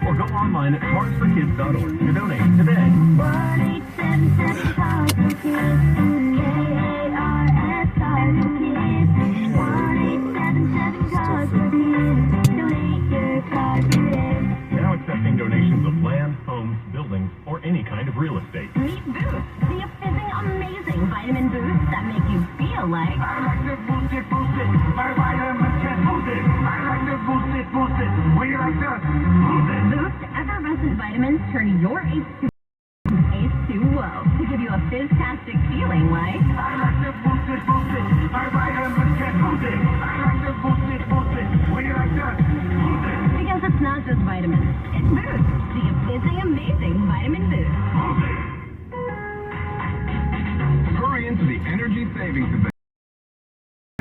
Or go online at cardsforkids.org to donate today. 1-877-CARS-FOR-KIDS. 1-877-CARS-FOR-KIDS. Donate your card today. Now accepting donations of land, homes, buildings, or any kind of real estate. Meet Boost, the fizzing amazing vitamin boosts that make you feel like... I like to boost it, boost it. My vitamins can boost it. I like to boost it, boost it. We like to boost it. Boost effervescent vitamins turn your H2 to H2O to give you a fizztastic feeling like... I like to boost it, boost it. My vitamins can boost it. I like to boost it, boost it. We like to boost it. Because it's not just vitamins, it's Boost, the fizzing amazing vitamin boost. Boost it. Hurry into the energy savings event.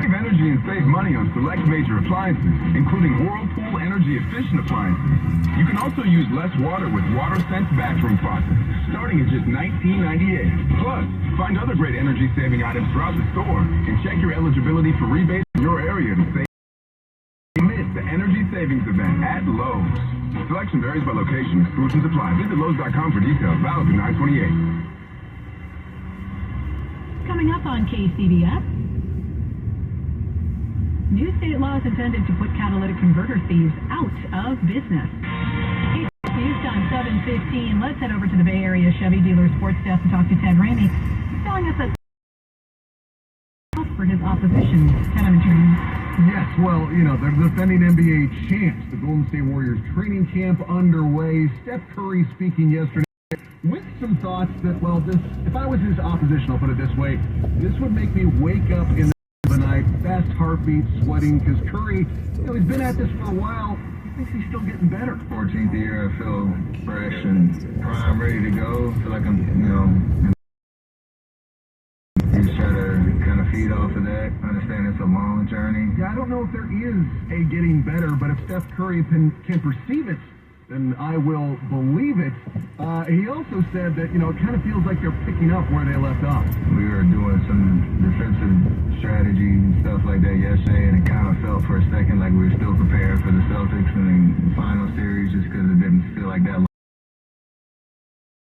Save energy and save money on select major appliances, including Whirlpool energy-efficient appliances. You can also use less water with WaterSense bathroom faucets, starting at just $19.98. Plus, find other great energy-saving items throughout the store, and check your eligibility for rebates in your area to save. Miss the energy savings event at Lowe's. Selection varies by location. Exclusions apply. Visit Lowe's.com for details. Valid through 9/28. Coming up on KCBS, new state laws intended to put catalytic converter thieves out of business. News time 7:15. Let's head over to the Bay Area Chevy Dealer Sports Desk and talk to Ted Ramey. He's telling us that for his opposition. Ted, I'm intrigued. Yes, well, they're the defending NBA champs. The Golden State Warriors training camp underway. Steph Curry speaking yesterday with some thoughts that, well, if I was his opposition, I'll put it this way, this would make me wake up in the night, fast heartbeat, sweating, because Curry, he's been at this for a while. He thinks he's still getting better. 14th year, I feel fresh and prime, ready to go. I feel like I'm, you just try to kind of feed off of that. I understand it's a long journey. Yeah, I don't know if there is a getting better, but if Steph Curry can perceive it, then I will believe it. He also said that, it kind of feels like they're picking up where they left off. We were doing some defensive strategy and stuff like that yesterday, and it kind of felt for a second like we were still prepared for the Celtics in the final series just because it didn't feel like that long.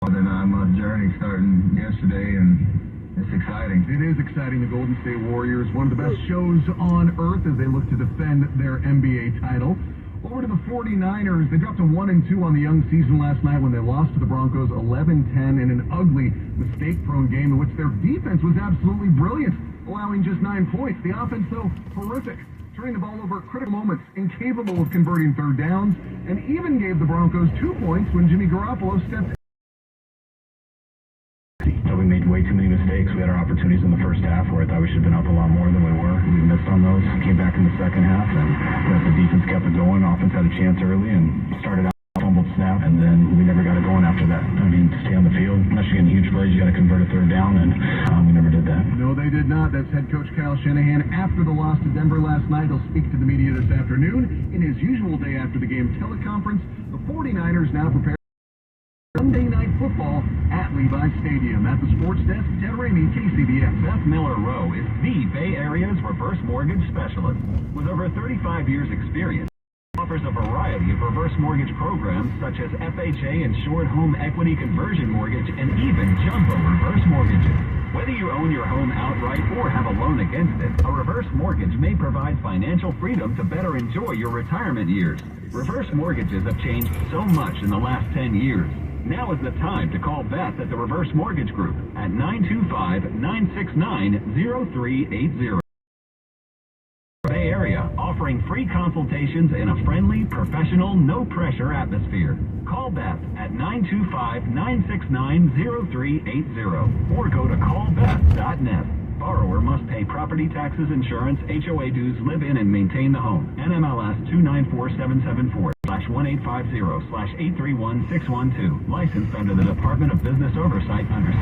The 9-month journey starting yesterday, and it's exciting. It is exciting. The Golden State Warriors, one of the best shows on earth as they look to defend their NBA title. Over to the 49ers. They dropped a 1-2 on the young season last night when they lost to the Broncos 11-10 in an ugly, mistake-prone game in which their defense was absolutely brilliant, allowing just 9 points. The offense, though, horrific, turning the ball over at critical moments, incapable of converting third downs, and even gave the Broncos 2 points when Jimmy Garoppolo stepped in. We made way too many mistakes. We had our opportunities in the first half where I thought we should have been up a lot more than we were. We missed on those. Came back in the second half, and the defense kept it going. Offense had a chance early and started out, fumbled snap, and then we never got it going after that. I mean, to stay on the field, unless you're getting huge plays, you got to convert a third down, and we never did that. No, they did not. That's head coach Kyle Shanahan. After the loss to Denver last night, he'll speak to the media this afternoon in his usual day after the game teleconference. The 49ers now prepare Sunday Night Football at Levi Stadium. At the Sports Desk, Ted Ramey, KCBS. Beth Miller Rowe is the Bay Area's reverse mortgage specialist. With over 35 years experience, offers a variety of reverse mortgage programs such as FHA insured home equity conversion mortgage and even jumbo reverse mortgages. Whether you own your home outright or have a loan against it, a reverse mortgage may provide financial freedom to better enjoy your retirement years. Reverse mortgages have changed so much in the last 10 years. Now is the time to call Beth at the Reverse Mortgage Group at 925-969-0380. Bay Area, offering free consultations in a friendly, professional, no-pressure atmosphere. Call Beth at 925-969-0380 or go to callbeth.net. Borrower must pay property taxes, insurance, HOA dues, live in and maintain the home. NMLS 294774/1850/831612. Licensed under the Department of Business Oversight under C.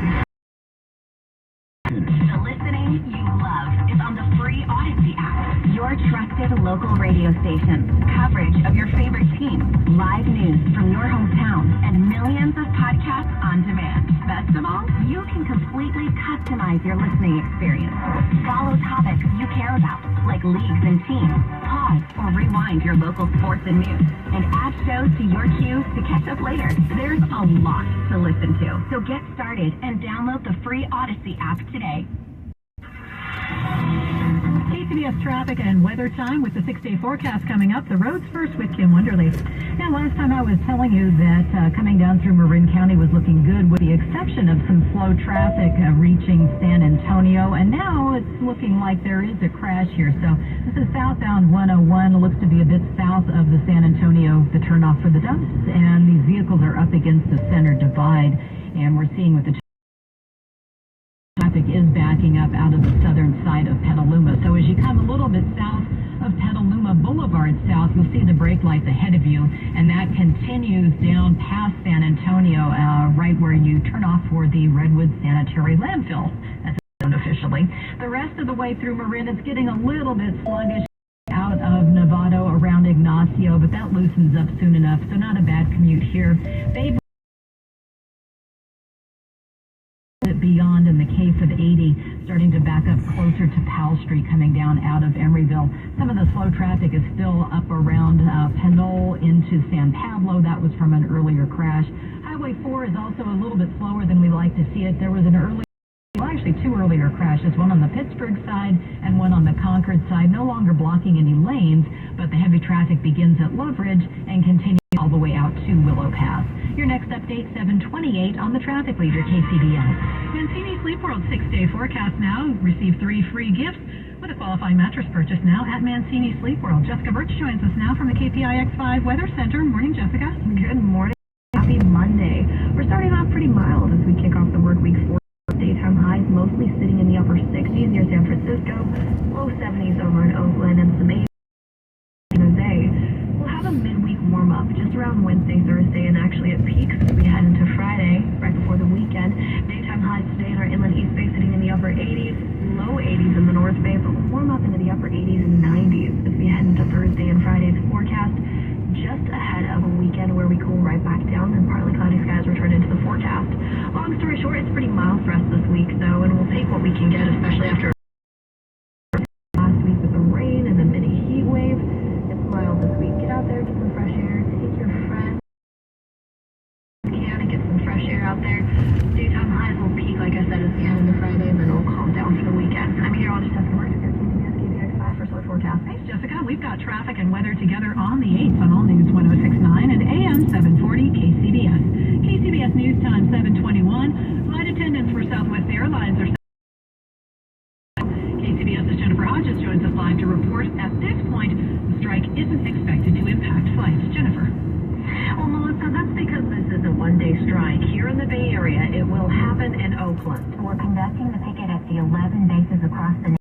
The listening you love is on the free Odyssey app. Your trusted local radio station. Coverage of your favorite team. Live live news from your hometown and millions of podcasts on demand. Best of all, you can completely customize your listening experience. Follow topics you care about, like leagues and teams. Pause or rewind your local sports and news. And add shows to your queue to catch up later. There's a lot to listen to. So get started and download the free Odyssey app today. KCBS traffic and weather time with the 6-day forecast coming up. The roads first with Kim Wonderly. Now, last time I was telling you that coming down through Marin County was looking good with the exception of some slow traffic reaching San Antonio. And now it's looking like there is a crash here. So this is southbound 101. It looks to be a bit south of the San Antonio, the turnoff for the dumps. And these vehicles are up against the center divide. And we're seeing with the traffic is backing up out of the southern side of Petaluma. So as you come a little bit south of Petaluma Boulevard South, you'll see the brake lights ahead of you, and that continues down past San Antonio, right where you turn off for the Redwood Sanitary Landfill. That's officially. The rest of the way through Marin, it's getting a little bit sluggish out of Novato around Ignacio, but that loosens up soon enough, so not a bad commute here. Beyond in the case of 80, starting to back up closer to Powell Street coming down out of Emeryville. Some of the slow traffic is still up around Pinole into San Pablo. That was from an earlier crash. Highway 4 is also a little bit slower than we like to see it. There was actually two earlier crashes, one on the Pittsburgh side and one on the Concord side, no longer blocking any lanes, but the heavy traffic begins at Loveridge and continues all the way out to Willow Pass. Your next update, 7:28 on the traffic leader, KCBS. Mancini Sleep World 6-day forecast now. Receive 3 free gifts with a qualifying mattress purchase now at Mancini Sleep World. Jessica Birch joins us now from the KPIX5 Weather Center. Morning, Jessica. Good morning. Happy Monday. We're starting off pretty mild as we kick off the work week 4. Daytime highs mostly sitting in the upper 60s near San Francisco, low 70s over in Oakland, and some 80s in Jose. We'll have a midweek warm-up just around Wednesday, Thursday, and actually it peaks as we head into Friday, right before the weekend. Daytime highs today in our inland East Bay sitting in the upper 80s, low 80s in the North Bay, but we'll warm up into the upper 80s and 90s as we head into Thursday and Friday's forecast, just ahead of a weekend where we cool right back down and partly cloudy skies return into the forecast. Long story short, it's pretty mild for us this week, though, and we'll take what we can get, especially after last week with the rain and the mini heat wave. It's mild this week. Get out there, get some fresh air, take your friends, and get some fresh air out there. Daytime highs will peak, like I said, as we head into Friday, and then it'll calm down for the weekend. I'm meteorologist Jessica Birch here, KPIX5 for Solar Forecast. Thanks, Jessica. We've got traffic and weather together on the 8th on All News 106.9 and AM 740 KCBS. KCBS News Time 7:21. Flight attendants for Southwest Airlines are KCBS's Jennifer Hodges joins us live to report at this point the strike isn't expected to impact flights. Jennifer. Well, Melissa, that's because this is a one-day strike. Here in the Bay Area, it will happen in Oakland. We're conducting the picket at the 11 bases across the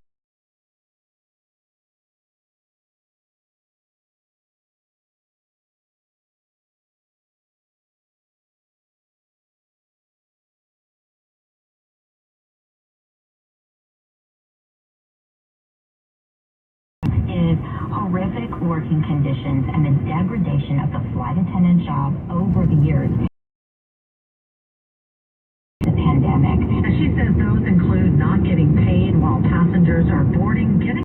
is horrific working conditions and the degradation of the flight attendant job over the years. The pandemic. And she says those include not getting paid while passengers are boarding, getting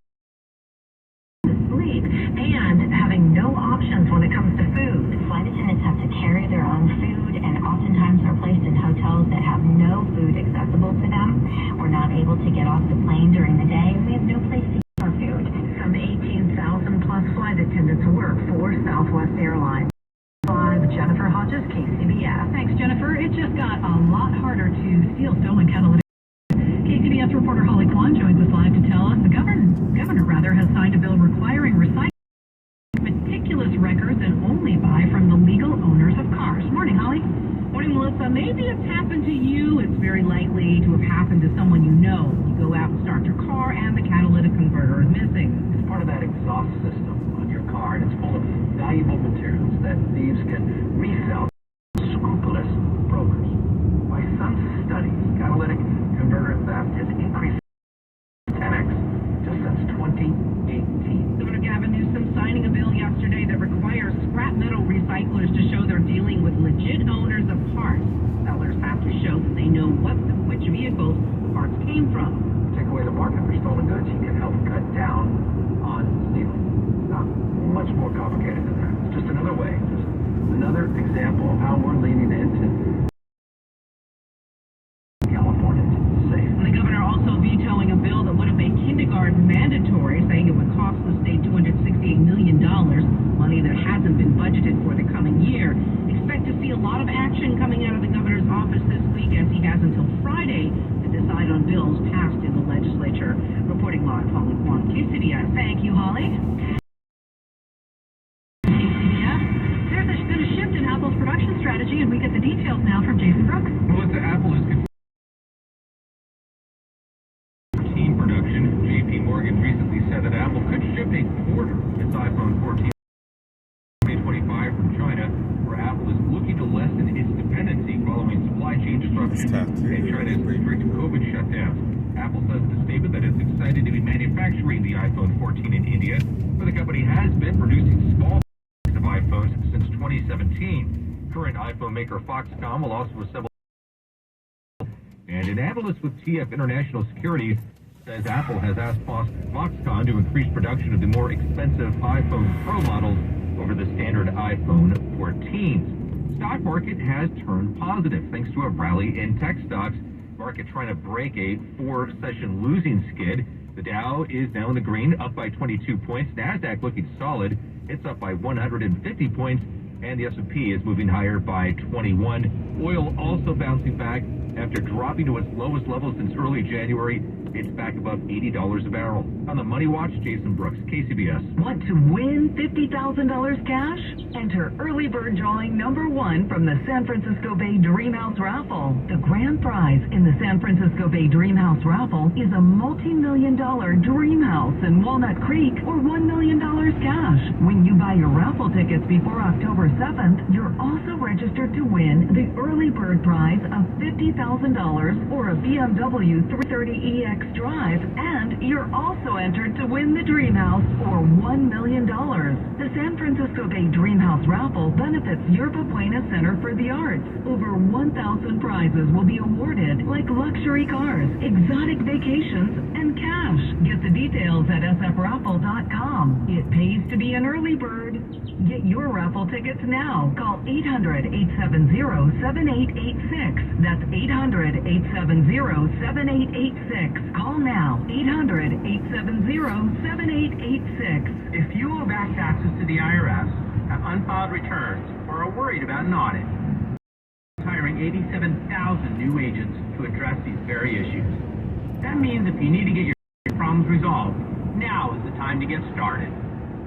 to sleep, and having no options when it comes to food. Flight attendants have to carry their own food and oftentimes are placed in hotels that have no food accessible to them. We're not able to get off the plane during the day, and we have no place to eat our food. Some 18,000 plus flight attendants work for Southwest Airlines. Live, Jennifer Hodges, KCBS. Thanks, Jennifer. It just got a lot harder to steal stolen catalytic. KCBS reporter Holly Kwan joins us live to tell us the governor has signed a bill requiring recycling meticulous records and only buy from the legal owners of cars. Morning, Holly. Morning, Melissa. Maybe it's happened to you. It's very likely to have happened to someone you know. You go out and start your car and the catalytic converter is missing. It's part of that exhaust system on your car, and it's full of valuable materials that thieves can resell to scrupulous brokers. By some studies, catalytic converter theft has increased 10x just since 2018. Governor Gavin Newsom signing a bill yesterday that requires scrap metal recyclers to from. Take away the market for stolen goods, you can help cut down on stealing. Not much more complicated than that. It's just another way, just another example of how we're leaning into California safe. And the governor also vetoing a bill that would have made kindergarten mandatory, saying it would cost the state $268 million, money that hasn't been budgeted for the coming year. Expect to see a lot of action coming out of the governor's office this week, as he has until Friday to decide on bills passed in the legislature. Reporting live, Holly Kwan, KCBS. Thank you, Holly. KCBS. There's been a shift in Apple's production strategy, and we get the details now from Jason Brooks. Melissa, Apple is production. JP Morgan recently said that Apple could ship a quarter of its iPhone 14 2025 from China, where Apple is looking to lessen its dependency following supply chain disruptions and China's strict COVID shutdowns. Apple says in a statement that it's excited to be manufacturing the iPhone 14 in India, where the company has been producing small of iPhones since 2017. Current iPhone maker Foxconn will also assemble. And an analyst with TF International Securities says Apple has asked Foxconn to increase production of the more expensive iPhone Pro models over the standard iPhone 14s. Stock market has turned positive thanks to a rally in tech stocks. Market trying to break a 4-session losing skid. The Dow is now in the green, up by 22 points. NASDAQ looking solid. It's up by 150 points. And the S&P is moving higher by 21. Oil also bouncing back after dropping to its lowest level since early January. It's back above $80 a barrel. On the Money Watch, Jason Brooks, KCBS. Want to win $50,000 cash? Enter early bird drawing number 1 from the San Francisco Bay Dreamhouse Raffle. The grand prize in the San Francisco Bay Dreamhouse Raffle is a multi-million-dollar dream house in Walnut Creek or $1 million cash. When you buy your raffle tickets before October 7th, you're also registered to win the early bird prize of $50,000 or a BMW 330EX Drive, and you're also entered to win the Dream House or $1 million. The San Francisco Bay Dream House Raffle benefits Yerba Buena Center for the Arts. Over 1,000 prizes will be awarded, like luxury cars, exotic vacations, and cash. Get the details at sfraffle.com. It pays to be an early bird. Get your raffle tickets now. Call 800-870-7886. That's 800-870-7886. Call now. 800-870-7886. If you owe back taxes to the IRS, have unfiled returns, or are worried about an audit, hiring 87,000 new agents to address these very issues. That means if you need to get your problems resolved, now is the time to get started.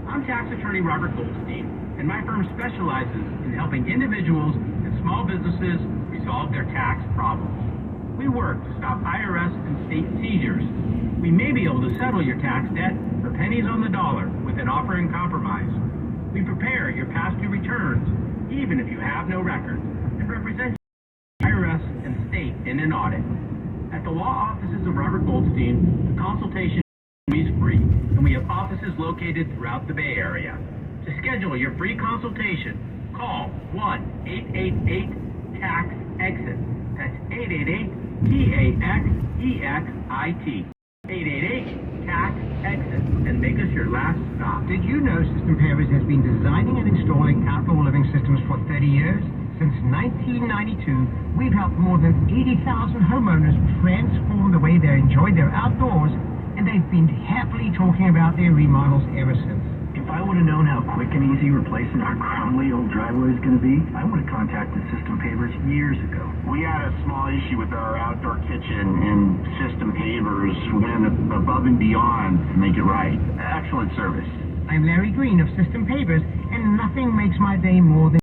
I'm tax attorney Robert Goldstein, and my firm specializes in helping individuals and small businesses resolve their tax problems. We work to stop IRS and state seizures. We may be able to settle your tax debt for pennies on the dollar with an offer in compromise. We prepare your past due returns, even if you have no records, and represent IRS and state in an audit. At the law offices of Robert Goldstein, the consultation is free, and we have offices located throughout the Bay Area. To schedule your free consultation, call 1-888-TAX-EXIT. That's 888-TAX-EXIT. 888-TAX-EXIT. And make us your last stop. Did you know System Pavers has been designing and installing outdoor living systems for 30 years? Since 1992, we've helped more than 80,000 homeowners transform the way they enjoy their outdoors, and they've been happily talking about their remodels ever since. If I would have known how quick and easy replacing our crumbly old driveway is going to be, I would have contacted System Pavers years ago. We had a small issue with our outdoor kitchen, and System Pavers went above and beyond to make it right. Excellent service. I'm Larry Green of System Pavers, and nothing makes my day more than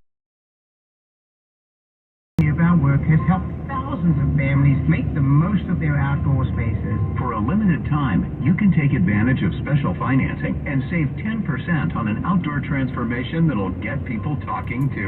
our work has helped thousands of families make the most of their outdoor spaces. For a limited time, you can take advantage of special financing and save 10% on an outdoor transformation that'll get people talking to